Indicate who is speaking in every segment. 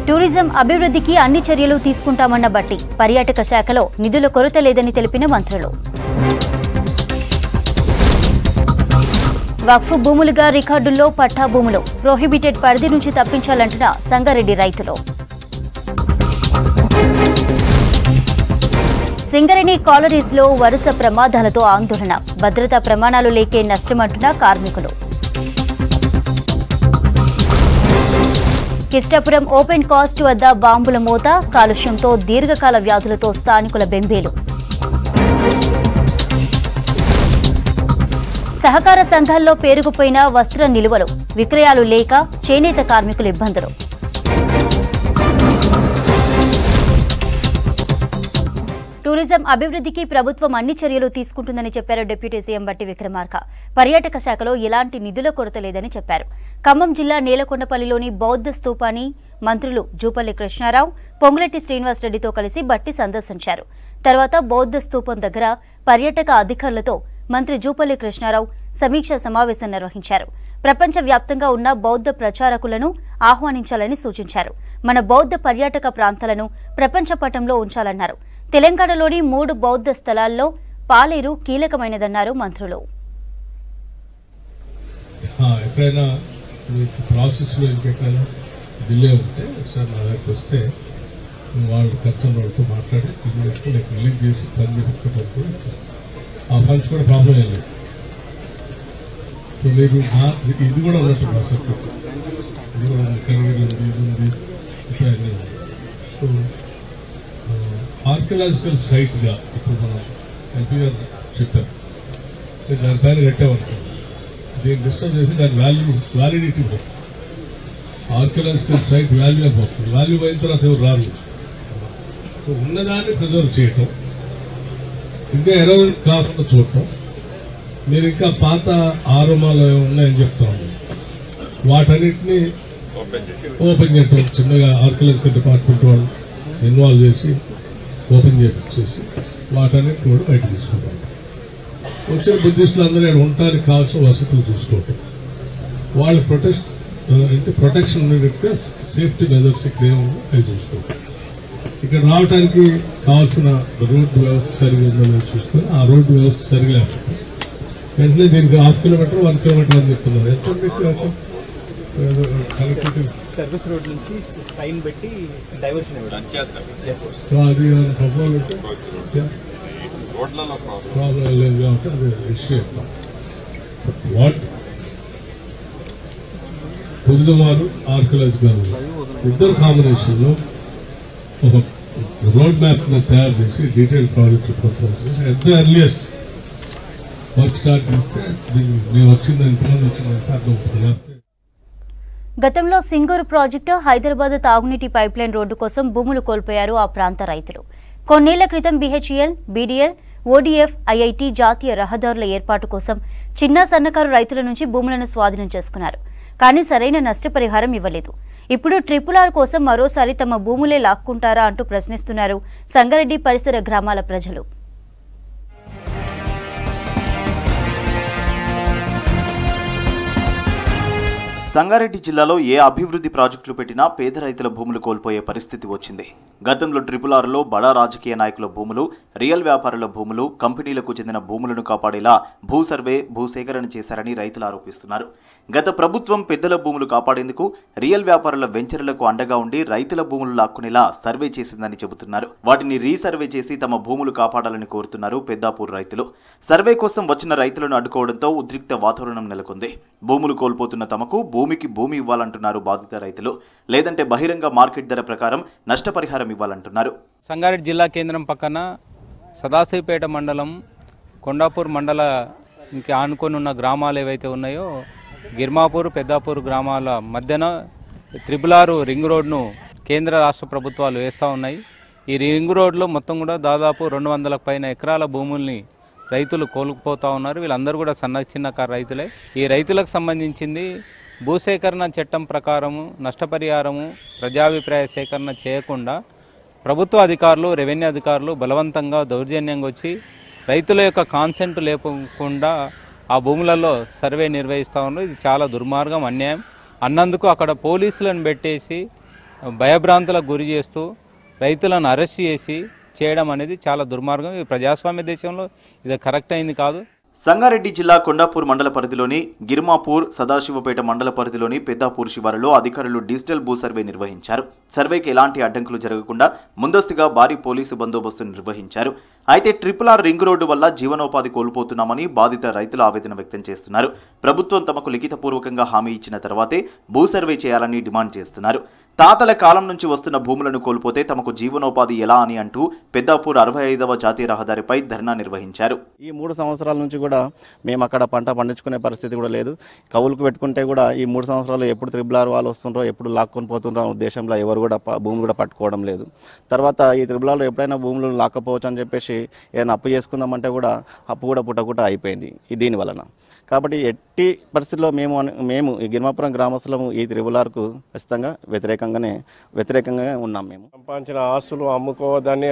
Speaker 1: Tourism అభివృద్ధికి అన్ని చర్యలు తీసుకుంటామన్న బట్టి పర్యాటక శాఖలో నిధుల కొరత లేదని తెలిపిన మంత్రులు. వక్ఫ్ భూములుగా రికార్డుల్లో పట్టా భూములు ప్రొహిబిటెడ్ పరిధి నుంచి తప్పించాలంటున్న సంగారెడ్డి రైతులు. సింగరేణి కాలరీస్లో వరుస ప్రమాదాలతో ఆందోళన, భద్రతా ప్రమాణాలు లేకే నష్టమంటున్న కార్మికులు. కిష్టాపురం ఓపెన్ కాస్ట్ వద్ద బాంబుల మోత, కాలుష్యంతో దీర్ఘకాల వ్యాధులతో స్థానికుల బెంబేలు. సహకార సంఘాల్లో పేరుకుపోయిన వస్త్ర నిలువలు, విక్రయాలు లేక చేనేత కార్మికుల ఇబ్బందులు. టూరిజం అభివృద్ధికి ప్రభుత్వం అన్ని చర్యలు తీసుకుంటుందని చెప్పారు డిప్యూటీ సీఎం బట్టి విక్రమార్క. పర్యాటక శాఖలో ఎలాంటి నిధుల కొరత లేదని చెప్పారు. ఖమ్మం జిల్లా నేలకొండపల్లిలోని బౌద్ధ స్తూపాన్ని మంత్రులు జూపల్లి కృష్ణారావు, పొంగులెట్టి శ్రీనివాసరెడ్డితో కలిసి బట్టి సందర్శించారు. తర్వాత బౌద్ధ స్తూపం దగ్గర పర్యాటక అధికారులతో మంత్రి జూపల్లి కృష్ణారావు సమీక్ష సమావేశం నిర్వహించారు. ప్రపంచ వ్యాప్తంగా ఉన్న బౌద్ధ ప్రచారకులను ఆహ్వానించాలని సూచించారు. మన బౌద్ధ పర్యాటక ప్రాంతాలను ప్రపంచ పటంలో ఉంచాలన్నారు. తెలంగాణలోని 3 బౌద్ధ స్థలాల్లో పాలేరు కీలకమైనదన్నారు మంత్రులు.
Speaker 2: ఇది కూడా ఉన్నట్టు ఆర్కియలాజికల్ సైట్గా ఇప్పుడు మనం ఎంపీ గారు చెప్పారు, దానిపైన కట్టామనుకో, దీన్ని డిస్టర్బ్ చేసి దాని వ్యాలిడిటీ పోతుంది. ఆర్కియలాజికల్ సైట్ వాల్యూ అయిపోతుంది. వాల్యూ అయిన తర్వాత ఎవరు రారు. ఉన్నదాన్ని ప్రిజర్వ్ చేయటం, ఇంకా ఎరోజన్ కాకుండా చూడటం. మీరు ఇంకా పాత ఆరోమాలు ఉన్నాయని చెప్తా ఉన్నారు, వాటన్నిటినీ ఓపెన్ చేయటం, చిన్నగా ఆర్కియలాజికల్ డిపార్ట్మెంట్ వాళ్ళు ఇన్వాల్వ్ చేసి ఓపెన్ చేసి వాటన్నిటిని కూడా బయట తీసుకుంటాం. వచ్చిన బుద్ధిస్టులు అందరూ ఇక్కడ ఉండటానికి కావాల్సిన వసతులు చూసుకోవటం, వాళ్ళ ప్రొటెక్షన్ సేఫ్టీ మెజర్స్ ఇక్కడ ఏముందో అవి చూసుకోవటం. ఇక్కడ రావడానికి కావాల్సిన రోడ్డు వ్యవస్థ సరిగా ఉందని చూసుకొని ఆ రోడ్డు వ్యవస్థ సరిగా లేకపోతే వెంటనే దీనికి 1/2 కిలోమీటర్ 1 కిలోమీటర్ అని చెప్తున్నారు. ఎంత
Speaker 3: సర్వీస్ రోడ్ నుంచి సైన్ పెట్టి డైవర్షన్
Speaker 2: అది ప్రాబ్లం లేదు కాబట్టి అది ఇష్యూ. టూరిజం ఆర్కియలాజికల్ ఇద్దరు కాంబినేషన్లో ఒక రోడ్ మ్యాప్ తయారు చేసి డీటెయిల్ ప్రాజెక్ట్ ప్రిపేర్ చేసి at the earliest work start చేస్తే నేను వచ్చిందంటే అర్థమవుతుంది.
Speaker 1: గతంలో సింగూరు ప్రాజెక్టు, హైదరాబాద్ తాగునీటి పైప్లైన్ రోడ్డు కోసం భూములు కోల్పోయారు ఆ ప్రాంత రైతులు. కొన్నేళ్ల క్రితం BHEL, BDL, ODF, IIT జాతీయ రహదారుల ఏర్పాటు కోసం చిన్న సన్నకారు రైతుల నుంచి భూములను స్వాధీనం చేసుకున్నారు. కానీ సరైన నష్టపరిహారం ఇవ్వలేదు. ఇప్పుడు RRR కోసం మరోసారి తమ భూములే లాక్కుంటారా అంటూ ప్రశ్నిస్తున్నారు సంగారెడ్డి పరిసర గ్రామాల ప్రజలు.
Speaker 4: సంగారెడ్డి జిల్లాలో ఏ అభివృద్ధి ప్రాజెక్టులు పెట్టినా పేద రైతుల భూములు కోల్పోయే పరిస్థితి వచ్చింది. గతంలో RRRలో బడా రాజకీయ నాయకుల భూములు, రియల్ వ్యాపారుల భూములు, కంపెనీలకు చెందిన భూములను కాపాడేలా భూ సర్వే, భూసేకరణ చేశారని రైతులు ఆరోపిస్తున్నారు. గత ప్రభుత్వం పెద్దల భూములు కాపాడేందుకు రియల్ వ్యాపారుల వెంచర్లకు అండగా ఉండి రైతుల భూములు లాక్కునేలా సర్వే చేసిందని చెబుతున్నారు. వాటిని రీసర్వే చేసి తమ భూములు కాపాడాలని కోరుతున్నారు పెద్దాపూర్ రైతులు. సర్వే కోసం వచ్చిన రైతులను అడ్డుకోవడంతో ఉద్రిక్త వాతావరణం నెలకొంది. భూములు కోల్పోతున్న తమకు భూమికి భూమి ఇవ్వాలంటున్నారు బాధిత రైతులు. లేదంటే బహిరంగ మార్కెట్ ధర ప్రకారం నష్టపరిహారం ఇవ్వాలంటున్నారు.
Speaker 3: సంగారెడ్డి జిల్లా కేంద్రం పక్కన సదాశివపేట మండలం, కొండాపూర్ మండలానికి ఆనుకొని ఉన్న గ్రామాలు ఏవైతే ఉన్నాయో, గిర్మాపూర్, పెద్దాపూర్ గ్రామాల మధ్యన RRR రింగ్ రోడ్ను కేంద్ర రాష్ట్ర ప్రభుత్వాలు వేస్తూ ఉన్నాయి. ఈ రింగ్ రోడ్లో మొత్తం కూడా దాదాపు 200 పైన ఎకరాల భూముల్ని రైతులు కోల్పోతూ ఉన్నారు. వీళ్ళందరూ కూడా చిన్నకారు రైతులే. ఈ రైతులకు సంబంధించింది భూసేకరణ చట్టం ప్రకారము నష్టపరిహారము, ప్రజాభిప్రాయ సేకరణ చేయకుండా ప్రభుత్వ అధికారులు, రెవెన్యూ అధికారులు బలవంతంగా దౌర్జన్యంగా వచ్చి రైతుల యొక్క కాన్సెంట్ లేకుండా ఆ భూములలో సర్వే నిర్వహిస్తూ ఉన్నారు. ఇది చాలా దుర్మార్గం, అన్యాయం. అన్నందుకు అక్కడ పోలీసులను పెట్టేసి భయభ్రాంతులకు గురి చేస్తూ రైతులను అరెస్ట్ చేసి చేయడం అనేది చాలా దుర్మార్గం. ఈ ప్రజాస్వామ్య దేశంలో ఇది కరెక్ట్ అయింది కాదు.
Speaker 4: సంగారెడ్డి జిల్లా కొండాపూర్ మండల పరిధిలోని గిర్మాపూర్, సదాశివపేట మండల పరిధిలోని పెద్దాపూర్ శివారులో అధికారులు డిజిటల్ భూ సర్వే నిర్వహించారు. సర్వేకి ఎలాంటి అడ్డంకులు జరగకుండా ముందస్తుగా భారీ పోలీసు బందోబస్తు నిర్వహించారు. అయితే RRR రింగ్ రోడ్డు వల్ల జీవనోపాధి కోల్పోతున్నామని బాధిత రైతులు ఆవేదన వ్యక్తం చేస్తున్నారు. ప్రభుత్వం తమకు లిఖితపూర్వకంగా హామీ ఇచ్చిన తర్వాతే భూ సర్వే చేయాలని డిమాండ్ చేస్తున్నారు. తాతల కాలం నుంచి వస్తున్న భూములను కోల్పోతే తమకు జీవనోపాధి ఎలా అని అంటూ పెద్దాపూర్ 65వ జాతీయ రహదారిపై ధర్నా నిర్వహించారు.
Speaker 5: ఈ 3 సంవత్సరాల నుంచి కూడా మేము అక్కడ పంట పండించుకునే పరిస్థితి కూడా లేదు. కవులకు పెట్టుకుంటే కూడా ఈ 3 సంవత్సరాలు ఎప్పుడు RRR వాళ్ళు వస్తుండ్రో, ఎప్పుడు లాక్కొని పోతుండ్రో ఉద్దేశంలో ఎవరు కూడా భూములు కూడా పట్టుకోవడం లేదు. తర్వాత ఈ RRR ఎప్పుడైనా భూములు లాక్కపోవచ్చు అని చెప్పేసి ఏదైనా అప్పు చేసుకుందామంటే కూడా అప్పు కూడా పుట్టకుండా అయిపోయింది దీని వలన. కాబట్టి ఎట్టి పరిస్థితుల్లో మేము ఈ గిర్మాపురం గ్రామస్తులము ఈ RRRకు ఖచ్చితంగా వ్యతిరేకంగా ఉన్నాం. మేము
Speaker 6: సంపాదించిన ఆస్తులు అమ్ముకోవద్దని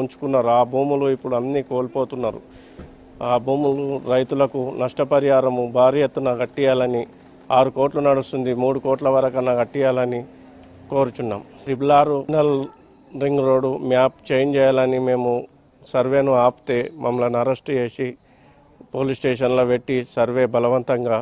Speaker 6: ఉంచుకున్నారు. ఆ భూములు ఇప్పుడు అన్నీ కోల్పోతున్నారు. ఆ భూములు రైతులకు నష్టపరిహారము భారీ ఎత్తున కట్టియాలని 6 కోట్లు నడుస్తుంది, 3 కోట్ల వరకన్నా కట్టియాలని కోరుచున్నాం. RRR ring road map change చేయాలని మేము సర్వేను ఆపితే మమ్మల్ని అరెస్ట్ చేసి పోలీస్ స్టేషన్లో పెట్టి సర్వే బలవంతంగా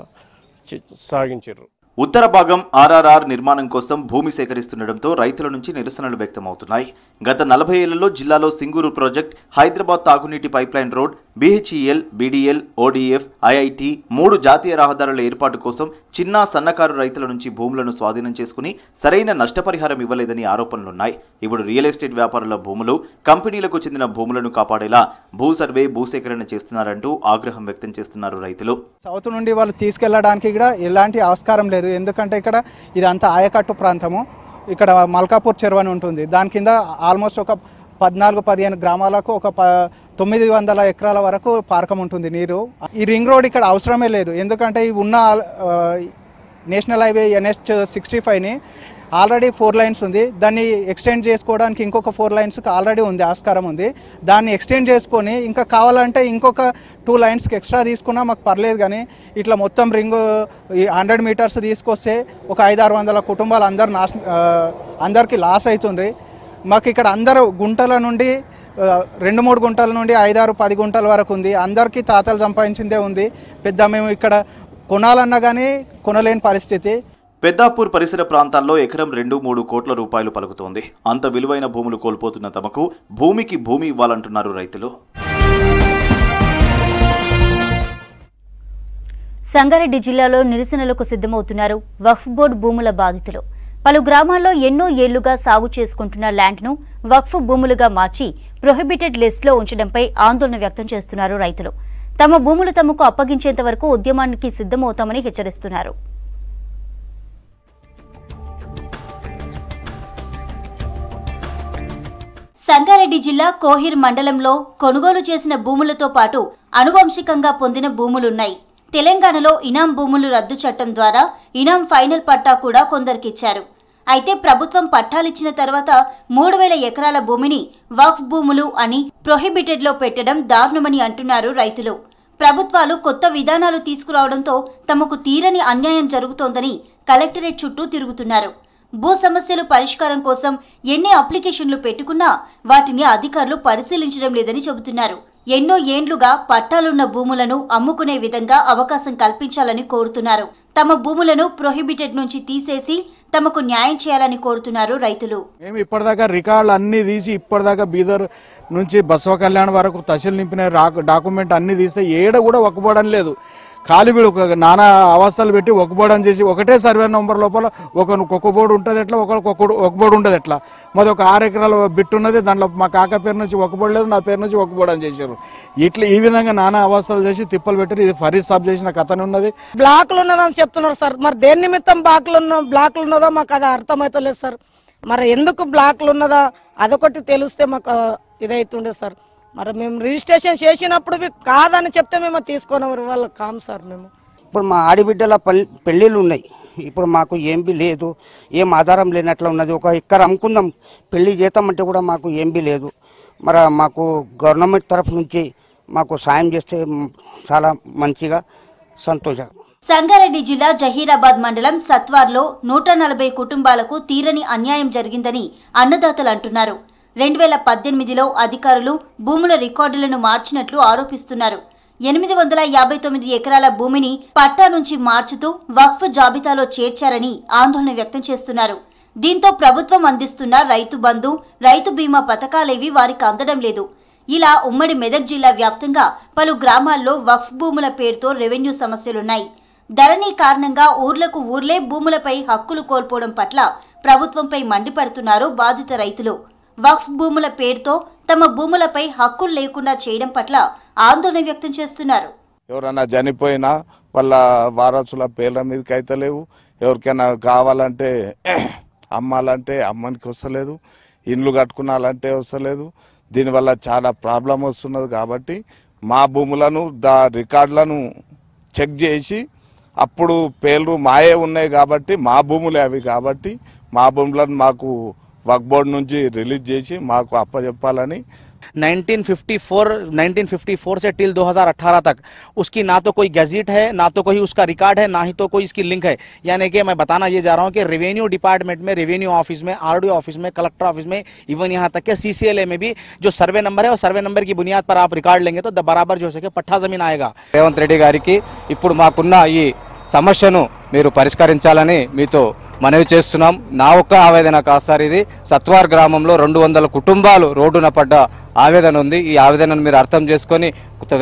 Speaker 6: సాగించారు.
Speaker 4: ఉత్తర భాగం RRR నిర్మాణం కోసం భూమి సేకరిస్తుండటంతో రైతుల నుంచి నిరసనలు వ్యక్తమవుతున్నాయి. గత 40 ఏళ్లలో జిల్లాలో సింగూరు ప్రాజెక్ట్, హైదరాబాద్ తాగునీటి pipeline road, BHEL, BDL, ODF, IIT 3 జాతీయ రహదారుల ఏర్పాటు కోసం చిన్న సన్నకారు రైతుల నుంచి భూములను స్వాధీనం చేసుకుని సరైన నష్టపరిహారం ఇవ్వలేదని ఆరోపణలున్నాయి. ఇప్పుడు రియల్ ఎస్టేట్ వ్యాపారుల భూములు, కంపెనీలకు చెందిన భూములను కాపాడేలా భూ సర్వే, భూసేకరణ చేస్తున్నారంటూ ఆగ్రహం వ్యక్తం చేస్తున్నారు రైతులు.
Speaker 7: సౌత్ నుండి వాళ్ళు తీసుకెళ్లడానికి కూడా ఎలాంటి ఆస్కారం లేదు. ఎందుకంటే ఇక్కడ ఇదంతా ఆయకట్టు ప్రాంతము. ఇక్కడ మల్కాపూర్ చెరువు అని ఉంటుంది. దాని కింద ఆల్మోస్ట్ ఒక 14-15 గ్రామాలకు ఒక 900 ఎకరాల వరకు పార్కం ఉంటుంది నీరు. ఈ రింగ్ రోడ్ ఇక్కడ అవసరమే లేదు. ఎందుకంటే ఈ ఉన్న నేషనల్ హైవే NH65ని ఆల్రెడీ 4 లైన్స్ ఉంది. దాన్ని ఎక్స్టెండ్ చేసుకోవడానికి ఇంకొక 4 లైన్స్ ఆల్రెడీ ఉంది, ఆస్కారం ఉంది. దాన్ని ఎక్స్టెండ్ చేసుకొని ఇంకా కావాలంటే ఇంకొక 2 లైన్స్కి ఎక్స్ట్రా తీసుకున్నా మాకు పర్లేదు. కానీ ఇట్లా మొత్తం రింగ్ 100 మీటర్స్ తీసుకొస్తే ఒక 500-600 కుటుంబాలు అందరికీ లాస్ అవుతుంది. మాకు ఇక్కడ అందరూ గుంటల నుండి 2-3 గుంటల నుండి 5-6-10 గుంటల వరకు ఉంది. అందరికీ తాతలు సంపాదించిందే ఉంది. పెద్ద మేము ఇక్కడ కొనాలన్నా కానీ కొనలేని పరిస్థితి.
Speaker 4: పెద్దాపూర్ పరిసర ప్రాంతాల్లో ఎకరం 2-3 కోట్ల రూపాయలు పలుకుతోంది. అంత విలువైన భూములు కోల్పోతున్న తమకు భూమికి భూమి ఇవ్వాలంటున్నారు రైతులు.
Speaker 1: సంగారెడ్డి జిల్లాలో నిరసనలకు సిద్ధమవుతున్నారు వక్ఫ్ బోర్డు భూముల బాధితులు. పలు గ్రామాల్లో ఎన్నో ఏళ్లుగా సాగు చేసుకుంటున్న ల్యాండ్ను వక్ఫ్ భూములుగా మార్చి ప్రొహిబిటెడ్ లిస్టులో ఉంచడంపై ఆందోళన వ్యక్తం చేస్తున్నారు రైతులు. తమ భూములు తమకు అప్పగించేంత వరకు ఉద్యమానికి సిద్ధమవుతామని హెచ్చరిస్తున్నారు. సంగారెడ్డి జిల్లా కోహిర్ మండలంలో కొనుగోలు చేసిన భూములతో పాటు అనువంశికంగా పొందిన భూములున్నాయి. తెలంగాణలో ఇనాం భూములు రద్దు చట్టం ద్వారా ఇనాం ఫైనల్ పట్టా కూడా కొందరికిచ్చారు. అయితే ప్రభుత్వం పట్టాలిచ్చిన తర్వాత 3000 ఎకరాల భూమిని వక్ఫ్ భూములు అని ప్రొహిబిటెడ్లో పెట్టడం దారుణమని అంటున్నారు రైతులు. ప్రభుత్వాలు కొత్త విధానాలు తీసుకురావడంతో తమకు తీరని అన్యాయం జరుగుతోందని కలెక్టరేట్ చుట్టూ తిరుగుతున్నారు. భూ సమస్యలు పరిష్కారం కోసం ఎన్ని అప్లికేషన్లు పెట్టుకున్నా వాటిని అధికారులు పరిశీలించడం లేదని చెబుతున్నారు. ఎన్నో ఏండ్లుగా పట్టాలున్న భూములను అమ్ముకునే విధంగా అవకాశం కల్పించాలని కోరుతున్నారు. తమ భూములను ప్రొహిబిటెడ్ నుంచి తీసేసి తమకు న్యాయం చేయాలని కోరుతున్నారు రైతులు.
Speaker 8: మేము ఇప్పటిదాకా రికార్డులు అన్ని తీసి ఇప్పటిదాకా బీదర్ నుంచి బసవ కళ్యాణ్ వరకు తహసీల్ నింపిన డాక్యుమెంట్ అన్ని తీస్తే ఏడ కూడా ఒక్కబోవడం లేదు. కాలిబీడు నానా అవస్థలు పెట్టి ఒక్కబోవడం చేసి ఒకటే సర్వే నెంబర్ లోపల ఒక్క బోర్డు ఉంటుంది ఎట్లా, ఒక బోర్డు ఉంటుంది ఎట్లా. మాది ఒక 6 ఎకరాల బిట్టు ఉన్నది. దాంట్లో మా కాక పేరు నుంచి ఒక బోర్డు లేదు, నా పేరు నుంచి ఒక బోర్డు అని చేశారు. ఇట్లా ఈ విధంగా నానా అవస్థలు చేసి తిప్పలు పెట్టారు. ఇది ఫరీద్ సాబ్ చేసిన కథనే ఉన్నది.
Speaker 9: బ్లాక్లు ఉన్నదని చెప్తున్నారు సార్. మరి దేని నిమిత్తం బ్లాక్లు ఉన్నదో మాకు అది అర్థమవుతలేదు సార్. మరి ఎందుకు బ్లాక్లు ఉన్నదా అదొకటి తెలిస్తే మాకు ఇదైతుండే సార్. మరి మేము రిజిస్ట్రేషన్ చేసినప్పుడు కాదని చెప్తే మేము తీసుకునే వాళ్ళు కాము సార్. మేము
Speaker 10: ఇప్పుడు మా ఆడిబిడ్డల పెళ్ళిళ్ళు ఉన్నాయి. ఇప్పుడు మాకు ఏం లేదు, ఏం ఆధారం లేనట్లు ఉన్నది. ఒక ఎకరం అమ్ముకుందాం పెళ్లి చేద్దామంటే కూడా మాకు ఏం లేదు. మరి మాకు గవర్నమెంట్ తరఫు నుంచి మాకు సాయం చేస్తే చాలా మంచిగా సంతోషం.
Speaker 1: సంగారెడ్డి జిల్లా జహీరాబాద్ మండలం సత్వార్లో 140 కుటుంబాలకు తీరని అన్యాయం జరిగిందని అన్నదాతలు అంటున్నారు. 2018లో అధికారులు భూముల రికార్డులను మార్చినట్లు ఆరోపిస్తున్నారు. 859 ఎకరాల భూమిని పట్టా నుంచి మార్చుతూ వక్ఫ్ జాబితాలో చేర్చారని ఆందోళన వ్యక్తం చేస్తున్నారు. దీంతో ప్రభుత్వం అందిస్తున్న రైతు బంధు, రైతు బీమా పథకాలేవి వారికి అందడం లేదు. ఇలా ఉమ్మడి మెదక్ జిల్లా వ్యాప్తంగా పలు గ్రామాల్లో వక్ఫ్ భూముల పేరుతో రెవెన్యూ సమస్యలున్నాయి. ధరణి కారణంగా ఊర్లే భూములపై హక్కులు కోల్పోవడం పట్ల ప్రభుత్వంపై మండిపడుతున్నారు బాధిత రైతులు. వక్ఫ్ భూముల పేరుతో తమ భూములపై హక్కులు లేకుండా చేయడం పట్ల ఆందోళన వ్యక్తం చేస్తున్నారు.
Speaker 11: ఎవరన్నా చనిపోయినా వాళ్ళ వారసుల పేర్ల మీదకి అయితే లేవు. ఎవరికైనా కావాలంటే అమ్మాలంటే అమ్మనికి వస్తలేదు, ఇండ్లు కట్టుకున్నాలంటే వస్తలేదు. దీనివల్ల చాలా ప్రాబ్లం వస్తున్నది. కాబట్టి మా భూములను రికార్డులను చెక్ చేసి అప్పుడు పేర్లు మాయే ఉన్నాయి కాబట్టి మా భూములే అవి కాబట్టి మా భూములను మాకు వక్ఫ్ బోర్డు నుంచి రిలీజ్ చేసి మాకు అప్పచెప్పాలని
Speaker 12: 1954 से टिल 2018 तक उसकी ना तो कोई गैजेट है, ना तो कोई उसका रिकॉर्ड है, ना ही तो कोई इसकी लिंक है। यानी कि मैं बताना ये जा रहा हूँ कि रेवेन्यू डिपार्टमेंट में, रेवेन्यू ऑफिस में, आरडीओ ऑफिस में, कलेक्टर ऑफिस में, इवन यहाँ तक के सीसीएलए में भी जो सर्वे नंबर है, और सर्वे नंबर की बुनियाद पर आप रिकॉर्ड लेंगे तो बराबर जो सके पट्टा जमीन आएगा।
Speaker 13: రేవంత్ రెడ్డి గారికి ఇప్పుడు మాకున్న ఈ సమస్యను మీరు పరిష్కరించాలని మీతో మనవి చేస్తున్నాం. నా ఒక్క ఆవేదన కాదు సార్, ఇది సత్వార్ గ్రామంలో 200 కుటుంబాలు రోడ్డున పడ్డ ఆవేదన ఉంది. ఈ ఆవేదనను మీరు అర్థం చేసుకొని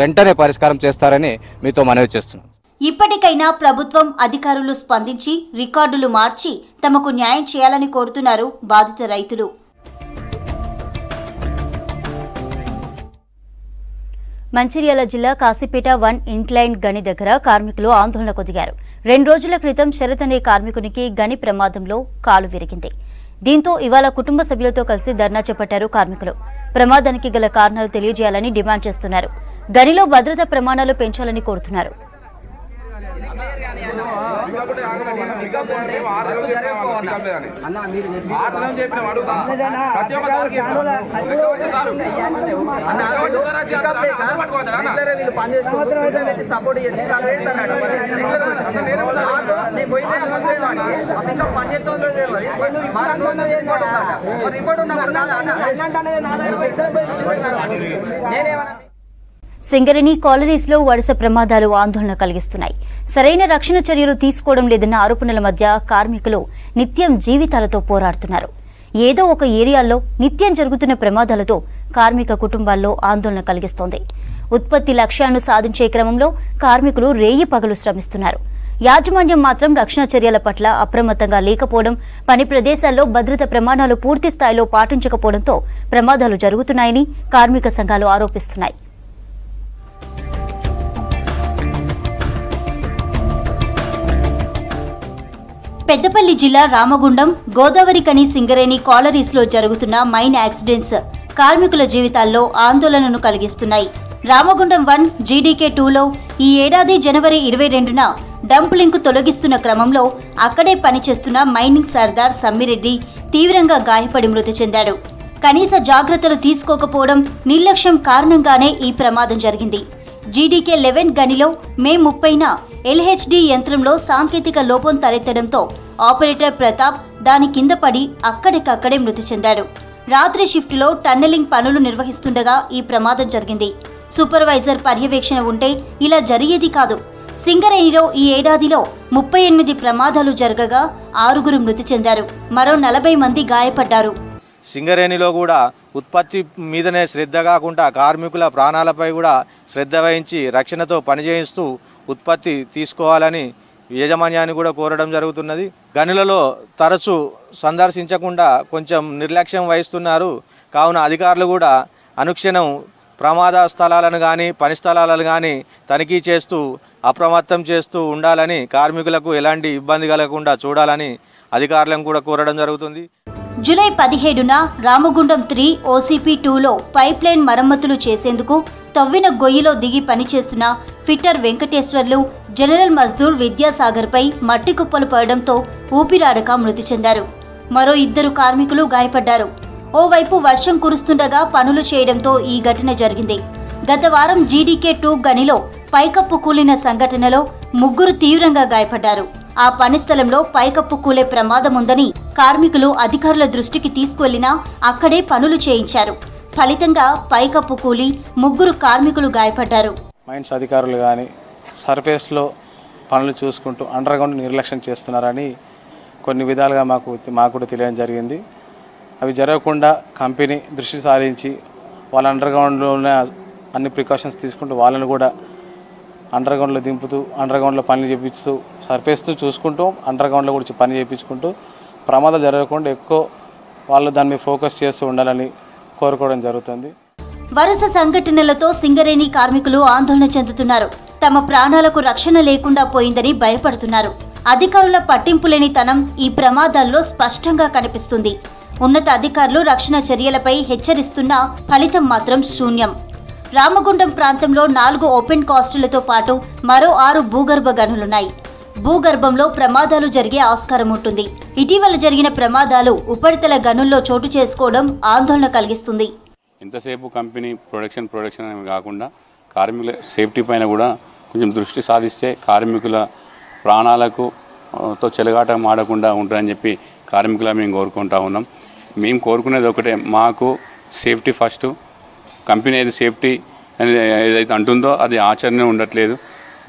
Speaker 13: వెంటనే పరిష్కారం చేస్తారని మీతో మనవి చేస్తున్నాం.
Speaker 1: ఇప్పటికైనా ప్రభుత్వం అధికారులు స్పందించి రికార్డులు మార్చి తమకు న్యాయం చేయాలని కోరుతున్నారు బాధిత రైతులు. మంచిర్యాల జిల్లా కాశీపేట 1 ఇంక్లైన్ గని దగ్గర కార్మికులు ఆందోళనకు దిగారు. 2 రోజుల క్రితం శరత్ అనే కార్మికునికి గని ప్రమాదంలో కాలు విరిగింది. దీంతో ఇవాళ కుటుంబ సభ్యులతో కలిసి ధర్నా చేపట్టారు కార్మికులు. ప్రమాదానికి గల కారణాలు తెలియజేయాలని డిమాండ్ చేస్తున్నారు. గనిలో భద్రతా ప్రమాణాలు పెంచాలని కోరుతున్నారు. సింగరేణి కాలనీస్లో వరుస ప్రమాదాలు ఆందోళన కలిగిస్తున్నాయి. సరైన రక్షణ చర్యలు తీసుకోవడం లేదన్న ఆరోపణల మధ్య కార్మికులు నిత్యం జీవితాలతో పోరాడుతున్నారు. ఏదో ఒక ఏరియాల్లో నిత్యం జరుగుతున్న ప్రమాదాలతో కార్మిక కుటుంబాల్లో ఆందోళన కలిగిస్తోంది. ఉత్పత్తి లక్ష్యాలను సాధించే క్రమంలో కార్మికులు రేయి పగలు శ్రమిస్తున్నారు. యాజమాన్యం మాత్రం రక్షణ చర్యల పట్ల అప్రమత్తంగా లేకపోవడం, పని ప్రదేశాల్లో భద్రత ప్రమాణాలు పూర్తి స్థాయిలో పాటించకపోవడంతో ప్రమాదాలు జరుగుతున్నాయని కార్మిక సంఘాలు ఆరోపిస్తున్నాయి. పెద్దపల్లి జిల్లా రామగుండం గోదావరికని సింగరేణి కాలనీస్లో జరుగుతున్న మైన్ యాక్సిడెంట్స్ కార్మికుల జీవితాల్లో ఆందోళనను కలిగిస్తున్నాయి. రామగుండం 1 జీడీకే 2లో ఈ ఏడాది జనవరి 22న డంప్ లింక్ తొలగిస్తున్న క్రమంలో అక్కడే పనిచేస్తున్న మైనింగ్ సర్దార్ సమ్మిరెడ్డి తీవ్రంగా గాయపడి మృతి చెందాడు. కనీస జాగ్రత్తలు తీసుకోకపోవడం, నిర్లక్ష్యం కారణంగానే ఈ ప్రమాదం జరిగింది. జీడీకే 11 గనిలో మే 30న ఎల్హెచ్డి యంత్రంలో సాంకేతిక లోపం తలెత్తడంతో ఆపరేటర్ ప్రతాప్ దాని కింద పడి అక్కడికక్కడే మృతి చెందాడు. రాత్రి షిఫ్టులో టన్నెలింగ్ పనులు నిర్వహిస్తుండగా ఈ ప్రమాదం జరిగింది. సూపర్వైజర్ పర్యవేక్షణ ఉంటే ఇలా జరిగేది కాదు. సింగరేణిలో ఈ ఏడాదిలో 38 ప్రమాదాలు జరగగా 6 మృతి చెందారు. మరో 40 మంది గాయపడ్డారు.
Speaker 3: సింగరేణిలో కూడా ఉత్పత్తి మీదనే శ్రద్ధ కాకుండా కార్మికుల ప్రాణాలపై కూడా శ్రద్ధ వహించి రక్షణతో పనిచేయిస్తూ ఉత్పత్తి తీసుకోవాలని యాజమాన్యాన్ని కూడా కోరడం జరుగుతున్నది. గనులలో తరచూ సందర్శించకుండా కొంచెం నిర్లక్ష్యం వహిస్తున్నారు. కావున అధికారులు కూడా అనుక్షణం ప్రమాద స్థలాలను కానీ పని స్థలాలను కానీ తనిఖీ చేస్తూ అప్రమత్తం చేస్తూ ఉండాలని, కార్మికులకు ఎలాంటి ఇబ్బంది కలగకుండా చూడాలని అధికారులను కూడా కోరడం జరుగుతుంది.
Speaker 1: జూలై 17న రామగుండం 3 ఓసీపీ 2లో పైప్ లైన్ మరమ్మతులు చేసేందుకు తవ్విన గొయ్యిలో దిగి పనిచేస్తున్న ఫిట్టర్ వెంకటేశ్వర్లు, జనరల్ మజ్దూర్ విద్యాసాగర్పై మట్టి కుప్పలు పడడంతో ఊపిరాడక మృతి చెందారు. మరో 2 కార్మికులు గాయపడ్డారు. ఓవైపు వర్షం కురుస్తుండగా పనులు చేయడంతో ఈ ఘటన జరిగింది. గత వారం జీడీకే 2 గనిలో పైకప్పు కూలిన సంఘటనలో 3 తీవ్రంగా గాయపడ్డారు. ఆ పని స్థలంలో పైకప్పు కూలే ప్రమాదం ఉందని కార్మికులు అధికారుల దృష్టికి తీసుకువెళ్లినా అక్కడే పనులు చేయించారు. ఫలితంగా పైకప్పు కూలి 3 కార్మికులు గాయపడ్డారు.
Speaker 14: మైన్స్ అధికారులు కానీ సర్ఫేస్లో పనులు చూసుకుంటూ అండర్ గ్రౌండ్ నిర్లక్ష్యం చేస్తున్నారని కొన్ని విధాలుగా మాకు కూడా తెలియడం జరిగింది. అవి జరగకుండా కంపెనీ దృష్టి సారించి వాళ్ళ అండర్ గ్రౌండ్లో ఉన్న అన్ని ప్రికాషన్స్ తీసుకుంటూ వాళ్ళని కూడా అండర్ గ్రౌండ్లో దింపుతూ అండర్ గ్రౌండ్లో పనులు చేపిస్తూ సర్ఫేస్తూ చూసుకుంటూ అండర్ గ్రౌండ్లో కూడా పని చేయించుకుంటూ ప్రమాదాలు జరగకుండా ఎక్కువ వాళ్ళు దాని మీద ఫోకస్ చేస్తూ ఉండాలని కోరుకోవడం జరుగుతుంది.
Speaker 1: వరుస సంఘటనలతో సింగరేణి కార్మికులు ఆందోళన చెందుతున్నారు. తమ ప్రాణాలకు రక్షణ లేకుండా పోయిందని భయపడుతున్నారు. అధికారుల పట్టింపు లేనితనం ఈ ప్రమాదాల్లో స్పష్టంగా కనిపిస్తుంది. ఉన్నత అధికారులు రక్షణ చర్యలపై హెచ్చరిస్తున్నా ఫలితం మాత్రం శూన్యం. రామగుండం ప్రాంతంలో 4 ఓపెన్ కాస్టులతో పాటు మరో 6 భూగర్భ గనులున్నాయి. భూగర్భంలో ప్రమాదాలు జరిగే ఆస్కారం ఉంటుంది. ఇటీవల జరిగిన ప్రమాదాలు ఉపరితల గనుల్లో చోటు చేసుకోవడం ఆందోళన కలిగిస్తుంది.
Speaker 15: ఇంతసేపు కంపెనీ ప్రొడక్షన్ అని కాకుండా కార్మికుల సేఫ్టీ పైన కూడా కొంచెం దృష్టి సాధిస్తే కార్మికుల ప్రాణాలకు తో చెలగాటం ఆడకుండా ఉంటుందని చెప్పి కార్మికుల మేము కోరుకుంటా ఉన్నాం. మేము కోరుకునేది ఒకటే, మాకు సేఫ్టీ ఫస్ట్. కంపెనీ ఏది సేఫ్టీ అనేది ఏదైతే అంటుందో అది ఆచరణ ఉండట్లేదు.